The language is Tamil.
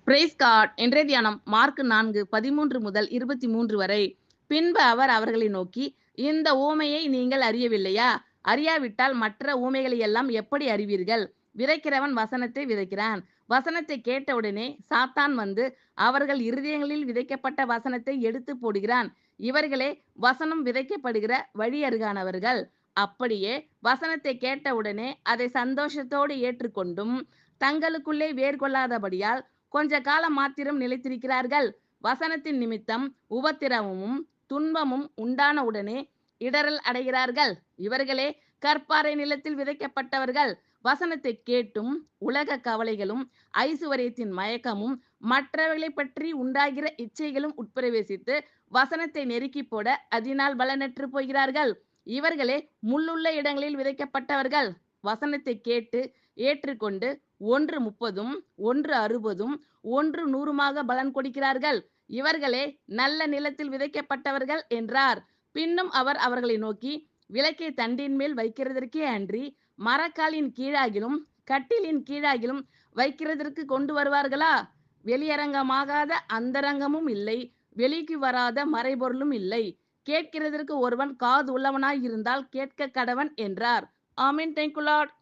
Price God. இன்றைய தியானம் மார்க் 4:13 முதல் 23 வரை. பின்பு அவர் அவர்களை நோக்கி, இந்த ஊமையை நீங்கள் அறியவில்லையா? அறியாவிட்டால் மற்ற ஊமைகளை எல்லாம் எப்படி அறிவீர்கள்? விதைக்கிறவன் வசனத்தை விதைக்கிறான். வசனத்தை கேட்டவுடனே சாத்தான் வந்து அவர்கள் இருதயங்களில் விதைக்கப்பட்ட வசனத்தை எடுத்து போடுகிறான். இவர்களே வசனம் விதைக்கப்படுகிற வழி அருகானவர்கள். அப்படியே வசனத்தை கேட்டவுடனே அதை சந்தோஷத்தோடு ஏற்றுக்கொண்டும் தங்களுக்குள்ளே வேர் கொள்ளாதபடியால் கொஞ்ச காலம் மாத்திரம் நிலைத்திருக்கிறார்கள். வசனத்தின் நிமித்தம் உபத்திரவமும் துன்பமும் உண்டான உடனே இடரல் அடைகிறார்கள். இவர்களே கற்பாறை நிலத்தில் விதைக்கப்பட்டவர்கள். வசனத்தை கேட்டும் உலக கவலைகளும் ஐசுவரியத்தின் மயக்கமும் மற்றவர்களை பற்றி உண்டாகிற இச்சைகளும் உட்பிரவேசித்து வசனத்தை நெருக்கி போட அதனால் பலனற்று போகிறார்கள். இவர்களே முள்ளுள்ள இடங்களில் விதைக்கப்பட்டவர்கள். வசனத்தை கேட்டு ஏற்றுக்கொண்டு 1 30, 1 60, 1 100 பலன் கொடுக்கிறார்கள். இவர்களே நல்ல நிலத்தில் விதைக்கப்பட்டவர்கள் என்றார். பின்னும் அவர் அவர்களை நோக்கி, விளக்கை தண்டின் மேல் வைக்கிறதற்கே அன்றி மரக்காலின் கீழாகிலும் கட்டிலின் கீழாகிலும் வைக்கிறதற்கு கொண்டு வருவார்களா? வெளியரங்கமாகாத அந்தரங்கமும் இல்லை, வெளிக்கு வராத மறைபொருளும் இல்லை. கேட்கிறதற்கு ஒருவன் காது உள்ளவனாய் இருந்தால் கேட்க கடவன் என்றார். ஆமென். Thank you Lord.